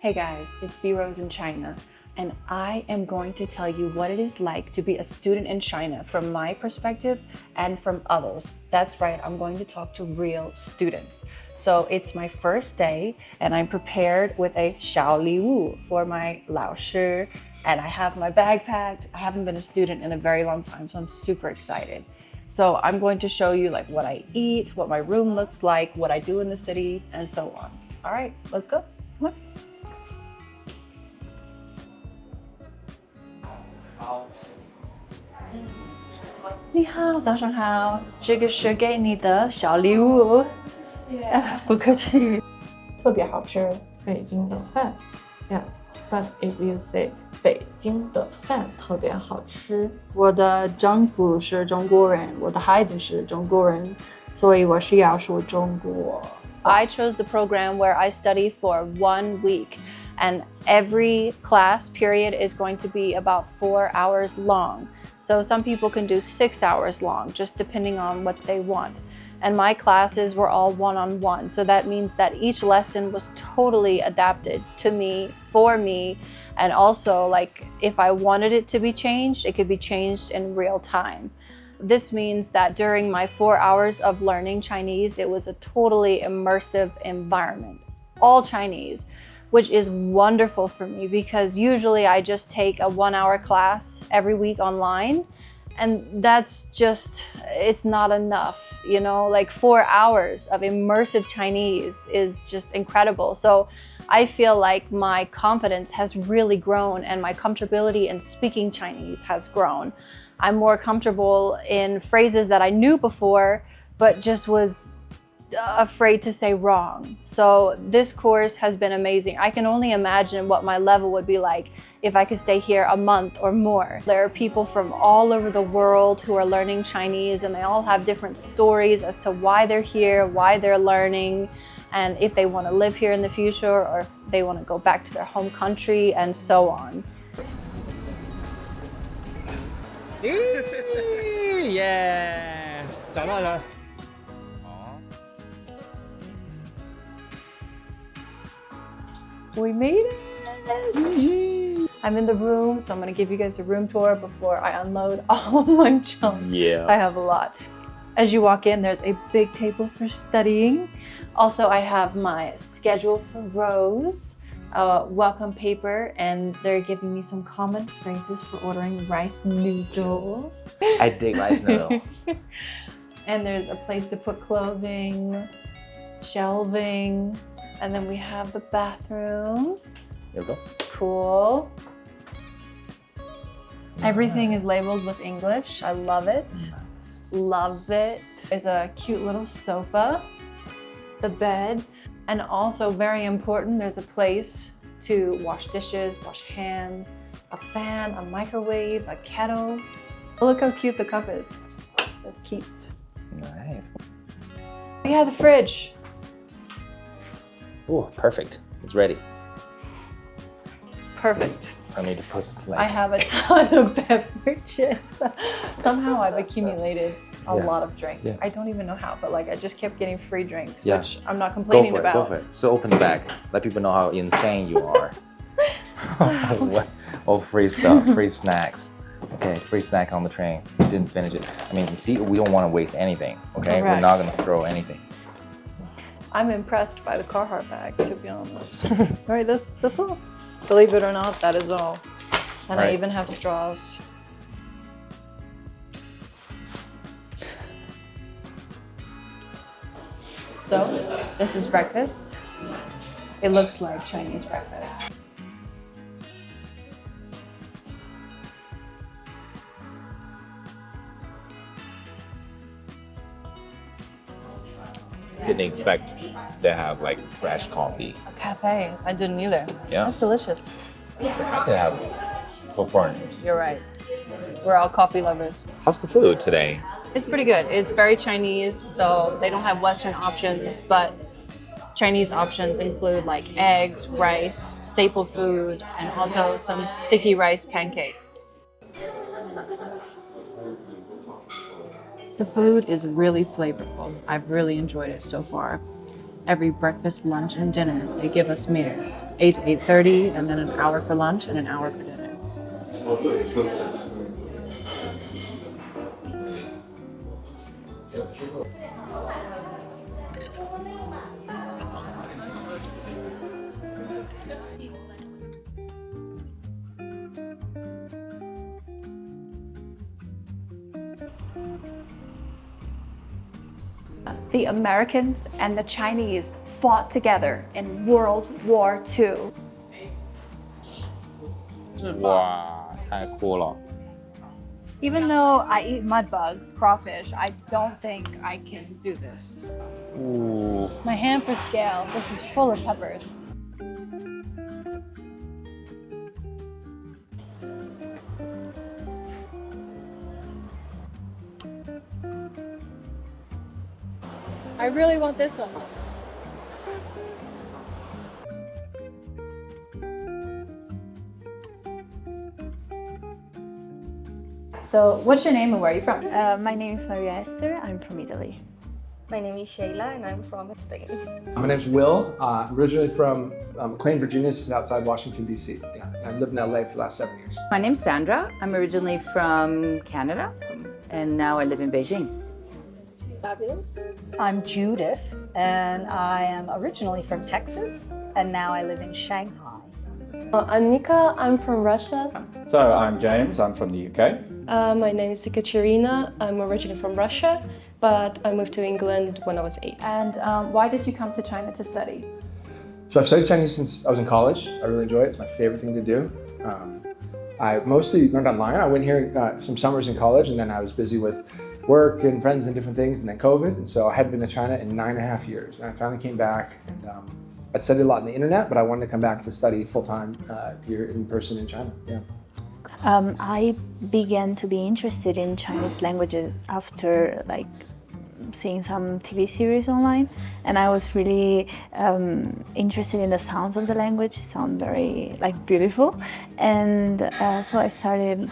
Hey guys, it's BeeRose in China, and I am going to tell you what it is like to be a student in China from my perspective and from others. That's right, I'm going to talk to real students. So it's my first day, and I'm prepared with a 小礼物 for my 老师, and I have my bag packed. I haven't been a student in a very long time, so I'm super excited. So I'm going to show you like what I eat, what my room looks like, what I do in the city, and so on. All right, let's go. Come on. 你好，早上好，这个是给你的小礼物。谢谢，不客气。特别好吃，北京的饭。Yeah, but if you say 北京的饭特别好吃，我的丈夫是中国人，我的孩子是中国人，所以我需要说中国。I chose the program where I study for 1 week, and every class period is going to be about 4 hours long. So some people can do 6 hours long, just depending on what they want. And my classes were all one-on-one. So that means that each lesson was totally adapted to me, for me. And also, like, if I wanted it to be changed, it could be changed in real time. This means that during my 4 hours of learning Chinese, it was a totally immersive environment, all Chinese, which is wonderful for me because usually I just take a 1 hour class every week online, and that's just, it's not enough, you know, like 4 hours of immersive Chinese is just incredible. So I feel like my confidence has really grown and my comfortability in speaking Chinese has grown. I'm more comfortable in phrases that I knew before, but just was afraid to say wrong. So this course has been amazing. I can only imagine what my level would be like if I could stay here a month or more. There are people from all over the world who are learning Chinese, and they all have different stories as to why they're here, why they're learning, and if they want to live here in the future or if they want to go back to their home country, and so on. Yeah, 找到了。 We made it! I'm in the room, so I'm gonna give you guys a room tour before I unload all my junk. Yeah. I have a lot. As you walk in, there's a big table for studying. Also, I have my schedule for Rose, welcome paper, and they're giving me some common phrases for ordering rice noodles. I dig rice noodle. And there's a place to put clothing, shelving, and then we have the bathroom. Here we go. Cool. Everything is labeled with English. I love it. Love it. There's a cute little sofa, the bed, and also very important, there's a place to wash dishes, wash hands, a fan, a microwave, a kettle. Oh, look how cute the cup is. It says Keats. Nice. Yeah, the fridge. Oh, perfect. It's ready. Perfect. I need to put like... I have a ton of beverages. Somehow I've accumulated a lot of drinks. Yeah. I don't even know how, but like I just kept getting free drinks, Yeah. which I'm not complaining about. Go for it. So open the bag. Let people know how insane you are. What? All free stuff, free snacks. Okay, free snack on the train. Didn't finish it. I mean, you see, we don't want to waste anything. Okay, Correct. We're not gonna throw anything. I'm impressed by the Carhartt bag, to be honest. All right, that's all. Believe it or not, that is all. And I Right. even have straws. So, this is breakfast. It looks like Chinese breakfast. Didn't expect to have like fresh coffee. A cafe. I didn't either. Yeah. That's delicious. They have to have for foreigners. You're right. We're all coffee lovers. How's the food today? It's pretty good. It's very Chinese, so they don't have Western options, but Chinese options include like eggs, rice, staple food, and also some sticky rice pancakes. The food is really flavorful. I've really enjoyed it so far. every breakfast, lunch, and dinner. They give us meals, 8 to 8:30, and then an hour for lunch and an hour for dinner. The Americans and the Chinese fought together in World War II. 哇，太酷了！ Even though I eat mud bugs, crawfish, I don't think I can do this. 呜， My hand for scale, this is full of peppers. I really want this one. So, what's your name and where are you from? My name is Maria Esther. I'm from Italy. My name is Shayla and I'm from Spain. My name's Will, originally from McLean, Virginia, just outside Washington, D.C. Yeah, I've lived in LA for the last 7 years. My name's Sandra. I'm originally from Canada, and now I live in Beijing. Fabulous. I'm Judith, and I am originally from Texas, and now I live in Shanghai. I'm Nika, I'm from Russia. So I'm James, I'm from the UK. My name is Ekaterina, I'm originally from Russia, but I moved to England when I was 8. And why did you come to China to study? So I've studied Chinese since I was in college. I really enjoy it. It's my favorite thing to do. I mostly learned online. I went here some summers in college, and then I was busy with work and friends and different things, and then COVID. And so I hadn't been to China in 9.5 years. And I finally came back, and I'd studied a lot on the internet, but I wanted to come back to study full-time here in person in China. Yeah. I began to be interested in Chinese languages after seeing some TV series online, and I was really interested in the sounds of the language. Sound very beautiful, and so I started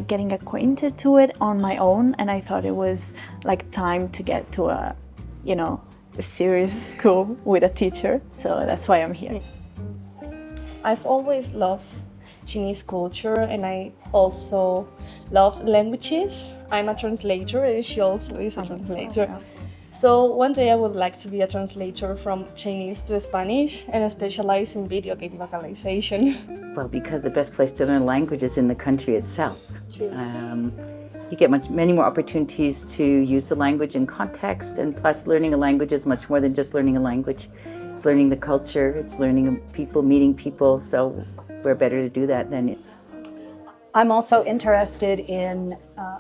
getting acquainted to it on my own, and I thought it was time to get to a serious school with a teacher. So that's why I'm here. I've always loved Chinese culture and I also loved languages. I'm a translator and she also is a translator. So one day I would like to be a translator from Chinese to Spanish and I specialize in video game localization. Well, because the best place to learn language is in the country itself. True. You get many more opportunities to use the language in context, and plus learning a language is much more than just learning a language. It's learning the culture, it's learning people, meeting people, so we're better to do that than it. I'm also interested in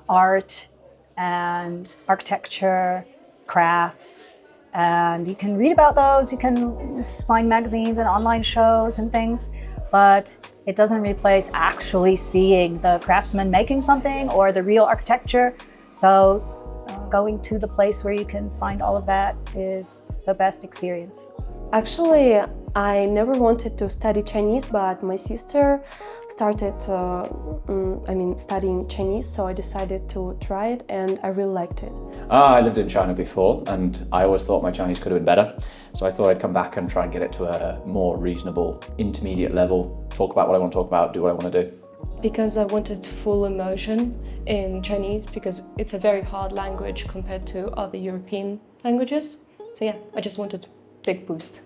art and architecture, crafts, and you can read about those, you can find magazines and online shows and things, but it doesn't replace actually seeing the craftsman making something or the real architecture. So going to the place where you can find all of that is the best experience. Actually, I never wanted to study Chinese, but my sister started studying Chinese, so I decided to try it and I really liked it. I lived in China before and I always thought my Chinese could have been better. So I thought I'd come back and try and get it to a more reasonable intermediate level, talk about what I want to talk about, do what I want to do. Because I wanted full immersion in Chinese because it's a very hard language compared to other European languages. So yeah, I just wanted a big boost.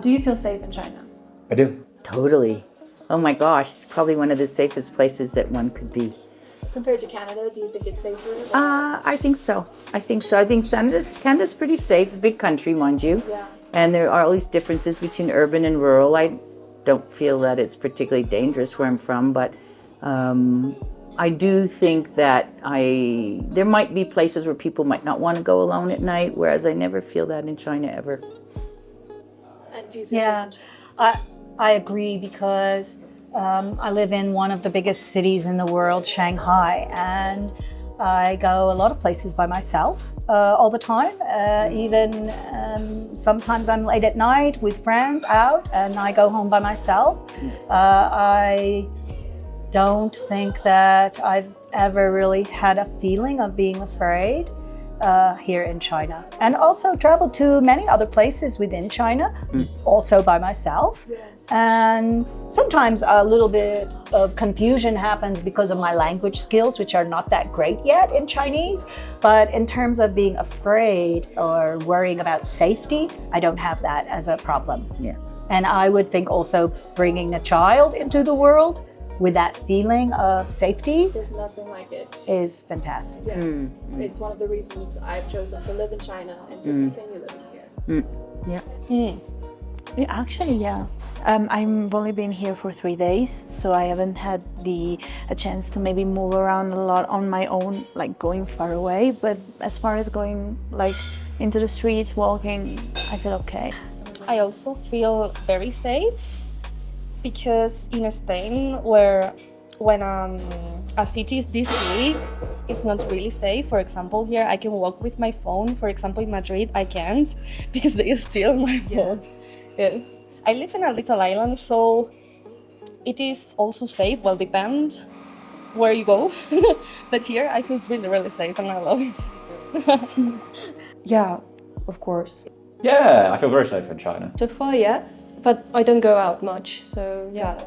Do you feel safe in China? I do. Totally. Oh my gosh, it's probably one of the safest places that one could be. Compared to Canada, do you think it's safer? I think so. I think Canada's pretty safe, a big country, mind you. Yeah. And there are all these differences between urban and rural. I don't feel that it's particularly dangerous where I'm from, but I do think that there might be places where people might not want to go alone at night, whereas I never feel that in China ever. And do you feel Yeah, I agree because I live in one of the biggest cities in the world, Shanghai, and I go a lot of places by myself all the time. Even sometimes I'm late at night with friends out and I go home by myself. I don't think that I've ever really had a feeling of being afraid. here in China, and also traveled to many other places within China, also by myself. And sometimes a little bit of confusion happens because of my language skills, which are not that great yet in Chinese. But in terms of being afraid or worrying about safety, I don't have that as a problem. Yeah. And I would think also bringing a child into the world with that feeling of safety There's nothing like it. is fantastic. Yes. It's one of the reasons I've chosen to live in China and to continue living here. Yeah, actually, yeah. I've only been here for 3 days, so I haven't had a chance to maybe move around a lot on my own, like going far away. But as far as going like into the streets, walking, I feel okay. I also feel very safe because in Spain, when a city is this big, it's not really safe. For example, here I can walk with my phone. For example, in Madrid, I can't because they steal my phone. Yeah. I live in a little island, so it is also safe. Well, depend where you go. But here I feel really, really safe and I love it. Yeah, of course. Yeah, I feel very safe in China. So far, yeah, but I don't go out much, so yeah.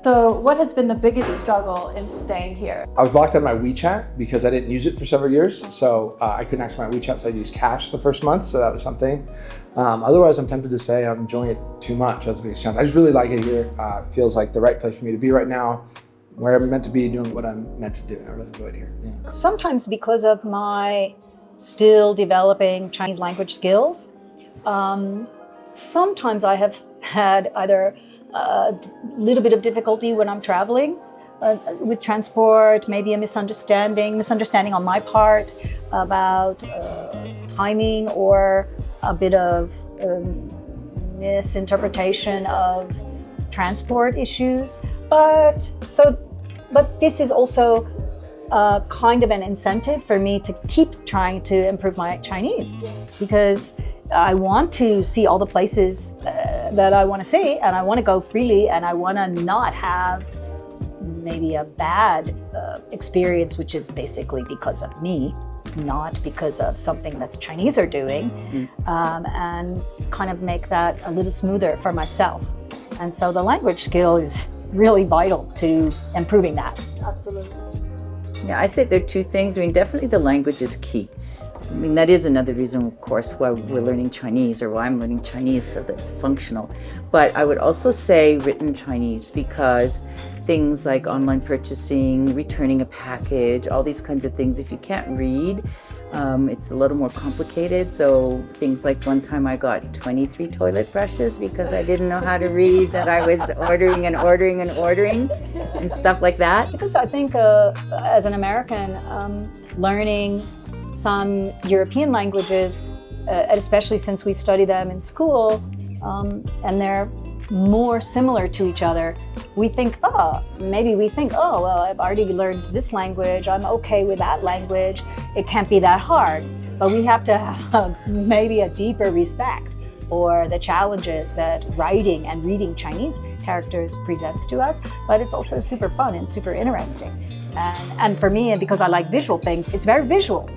So, what has been the biggest struggle in staying here? I was locked out of my WeChat because I didn't use it for several years. So I couldn't access my WeChat, so I used cash the first month. So that was something. Otherwise, I'm tempted to say I'm enjoying it too much. That's the biggest challenge. I just really like it here. It feels like the right place for me to be right now, where I'm meant to be, doing what I'm meant to do. I really enjoy it here. Yeah. Sometimes because of my still developing Chinese language skills, sometimes I have had either a little bit of difficulty when I'm traveling with transport, maybe a misunderstanding on my part about timing, or a bit of misinterpretation of transport issues. But this is also kind of an incentive for me to keep trying to improve my Chinese, because I want to see all the places that I want to see, and I want to go freely, and I want to not have maybe a bad experience, which is basically because of me, not because of something that the Chinese are doing, and kind of make that a little smoother for myself. And so the language skill is really vital to improving that. Absolutely. Yeah, I'd say there are two things. I mean, definitely the language is key. I mean, that is another reason, of course, why we're learning Chinese, or why I'm learning Chinese, so that's functional. But I would also say written Chinese, because things like online purchasing, returning a package, all these kinds of things, if you can't read, it's a little more complicated. So things like one time I got 23 toilet brushes because I didn't know how to read, that I was ordering and stuff like that. Because I think as an American, learning some European languages, especially since we study them in school, and they're more similar to each other, we think, well, I've already learned this language, I'm okay with that language, it can't be that hard. But we have to have maybe a deeper respect for the challenges that writing and reading Chinese characters presents to us. But it's also super fun and super interesting. And for me, because I like visual things, it's very visual,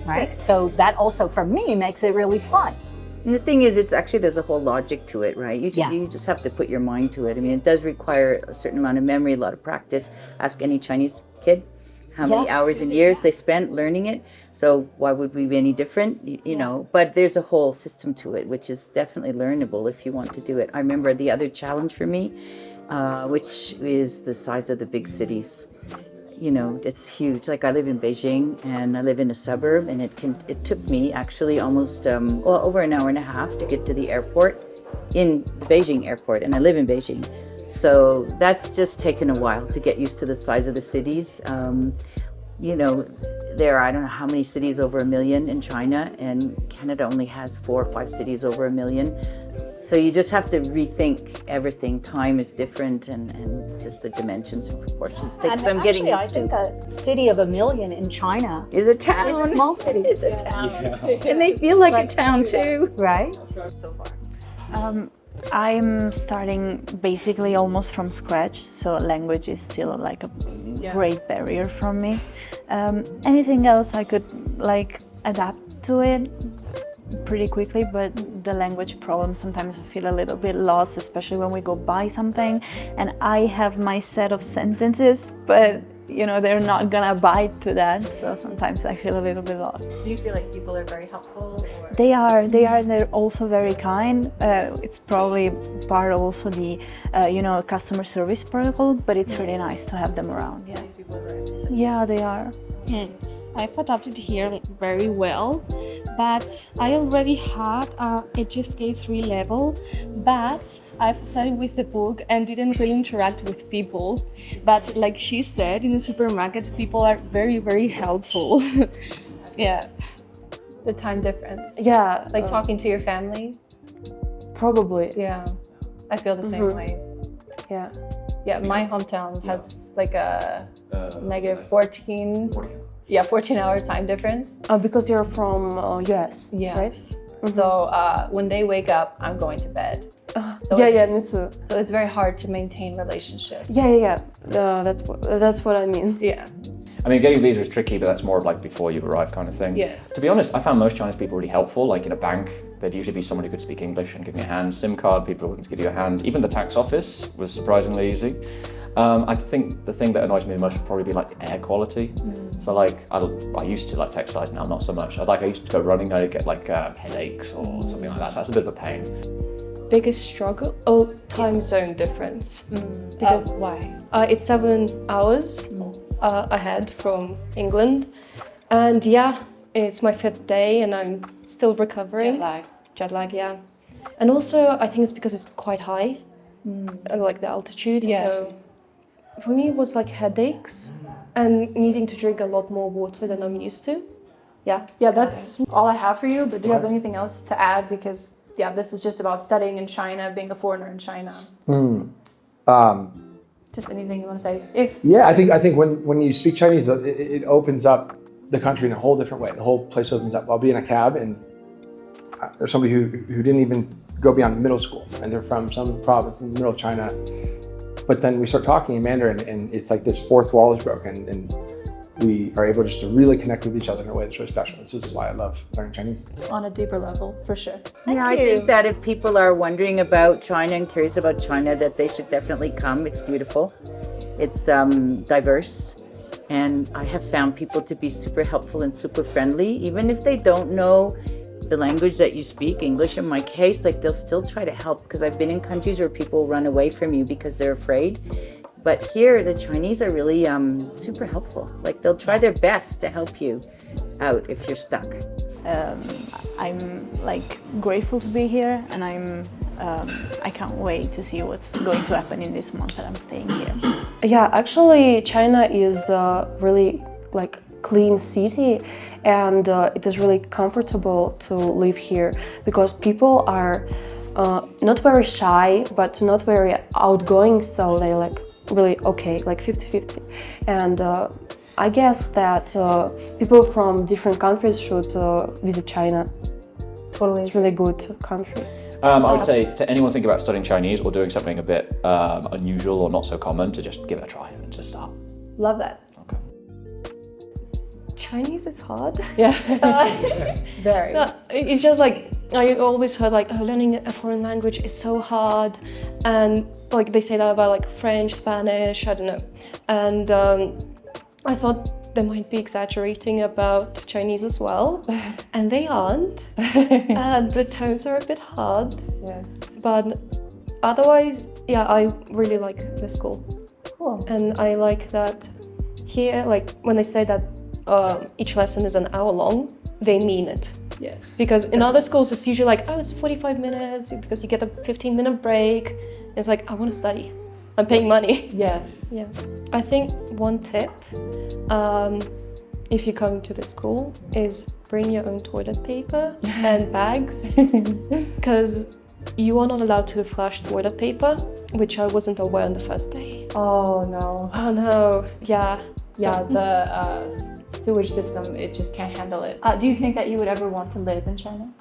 right? So that also, for me, makes it really fun. And the thing is, it's actually, there's a whole logic to it, right? You just have to put your mind to it. I mean, it does require a certain amount of memory, a lot of practice. Ask any Chinese kid how many hours and years they spent learning it. So why would we be any different, you know? But there's a whole system to it, which is definitely learnable if you want to do it. I remember the other challenge for me, which is the size of the big cities. You know, it's huge. Like, I live in Beijing and I live in a suburb, and it took me actually almost over an hour and a half to get to the airport, in the Beijing airport, and I live in Beijing. So that's just taken a while to get used to the size of the cities. You know, there are, I don't know how many cities over 1 million in China, and Canada only has 4 or 5 cities over 1 million. So you just have to rethink everything. Time is different, and just the dimensions and proportions. I'm getting used to. I think a city of 1 million in China is a town. It's a small city. It's a town. Yeah. And they feel like a town too. Right? So far. I'm starting basically almost from scratch, so language is still like a great barrier for me. Anything else I could like adapt to it pretty quickly, but the language problem, sometimes I feel a little bit lost, especially when we go buy something and I have my set of sentences, but you know, they're not gonna bite to that, so sometimes I feel a little bit lost. Do you feel like people are very helpful? Or? They're also very kind. It's probably part of also the, customer service protocol, but it's really nice to have them around, yeah. These people are very nice. Yeah, they are. I've adapted here very well, but I already had a HSK 3 level, but I've studied with the book and didn't really interact with people. But like she said, in the supermarket, people are very, very helpful. Yeah. The time difference. Yeah, Like talking to your family. probably. Yeah. I feel the same way. Yeah. Yeah, my hometown has like a negative 14. Yeah, 14 hours time difference. Because you're from US, Yes. right? So when they wake up, I'm going to bed. So Yeah, me too. So it's very hard to maintain relationships. Yeah. That's what I mean. Yeah. I mean, getting a visa is tricky, but that's more of like before you arrive kind of thing. Yes. To be honest, I found most Chinese people really helpful. Like in a bank, there'd usually be someone who could speak English and give me a hand. SIM card, people wouldn't give you a hand. Even the tax office was surprisingly easy. I think the thing that annoys me the most would probably be like the air quality. So like, I used to like exercise, now not so much. I used to go running, I'd get like headaches or something like that. So that's a bit of a pain. Biggest struggle? Oh, time zone difference. Because Why? it's 7 hours ahead from England. And yeah, it's my 5th day and I'm still recovering. Jet lag, yeah. And also, I think it's because it's quite high, like the altitude. Yes. So for me, it was like headaches and needing to drink a lot more water than I'm used to. Yeah. Yeah, that's all I have for you. But do you have anything else to add? Because yeah, this is just about studying in China, being a foreigner in China. Just anything you want to say? Yeah, I think when you speak Chinese, it opens up the country in a whole different way. The whole place opens up. I'll be in a cab and there's somebody who didn't even go beyond middle school, and they're from some province in the middle of China. But then we start talking in Mandarin, and it's like this fourth wall is broken, and we are able just to really connect with each other in a way that's really special. This is why I love learning Chinese. On a deeper level, for sure. Yeah, I think that if people are wondering about China and curious about China, that they should definitely come. It's beautiful. It's diverse. And I have found people to be super helpful and super friendly. Even if they don't know the language that you speak, English in my case, like they'll still try to help, because I've been in countries where people run away from you because they're afraid. But here, the Chinese are really super helpful. Like they'll try their best to help you out if you're stuck. I'm like grateful to be here, and I can't wait to see what's going to happen in this month that I'm staying here. Yeah, actually, China is a really like clean city, and it is really comfortable to live here because people are not very shy, but not very outgoing. So they're like really okay, like 50-50. And I guess that people from different countries should visit China. Totally, it's really good country. I would say to anyone thinking about studying Chinese or doing something a bit unusual or not so common, to just give it a try and to start. Love that. Okay. Chinese is hard. Yeah. Very. No, it's just like I always heard like, oh, learning a foreign language is so hard, and like they say that about like French, Spanish, I don't know, and I thought they might be exaggerating about Chinese as well, and they aren't, and the tones are a bit hard. Yes. But otherwise, yeah, I really like the school. Cool. And I like that here, like when they say that each lesson is an hour long, they mean it. Yes. Because in other schools, it's usually like, oh, it's 45 minutes because you get a 15-minute break. It's like, I want to study. I'm paying money. Yes. Yeah. I think one tip, if you come to the school, is bring your own toilet paper and bags, because you are not allowed to flush toilet paper, which I wasn't aware on the first day. Oh no. Oh no, yeah. Yeah, the sewage system, it just can't handle it. Do you think that you would ever want to live in China?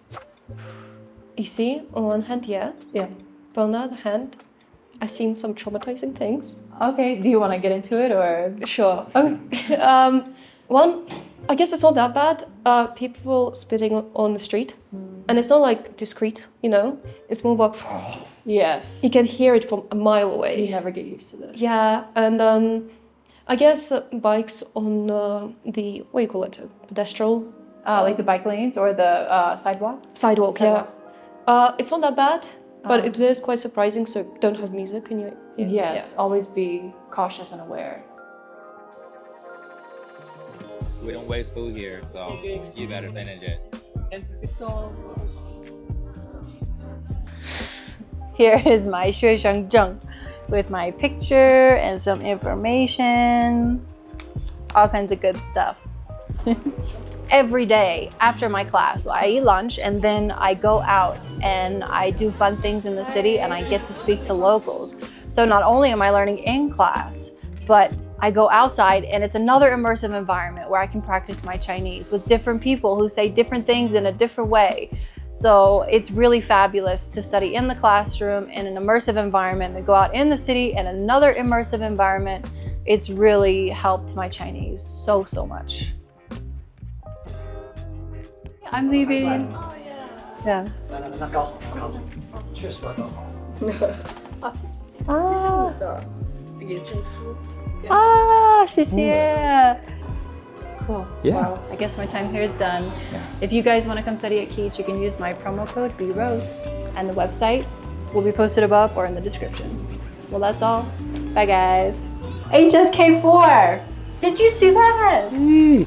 You see, on one hand, yeah. Yeah. But on the other hand, I've seen some traumatizing things. Okay, do you want to get into it or? Sure. Okay. One, I guess it's not that bad. people spitting on the street, and it's not like discreet, you know. It's more like Yes. you can hear it from a mile away. You never get used to this. Yeah, and I guess bikes on the what do you call it, pedestrian Like the bike lanes or the sidewalk? sidewalk. Sidewalk. Yeah, it's not that bad, but it is quite surprising. So don't have music in your ears. Yes, always be cautious and aware. We don't waste food here, so you better manage it. Here is my 学生证 with my picture and some information, all kinds of good stuff. Every day after my class, I eat lunch and then I go out and I do fun things in the city and I get to speak to locals. So not only am I learning in class, but I go outside and it's another immersive environment where I can practice my Chinese with different people who say different things in a different way. So it's really fabulous to study in the classroom in an immersive environment and go out in the city in another immersive environment. It's really helped my Chinese so much. I'm leaving. Oh yeah. Yeah. 谢谢. Cool. Yeah. Wow. I guess my time here is done. If you guys want to come study at Keats, you can use my promo code BeeRose, and the website will be posted above or in the description. Well, that's all. Bye, guys. HSK4. Did you see that?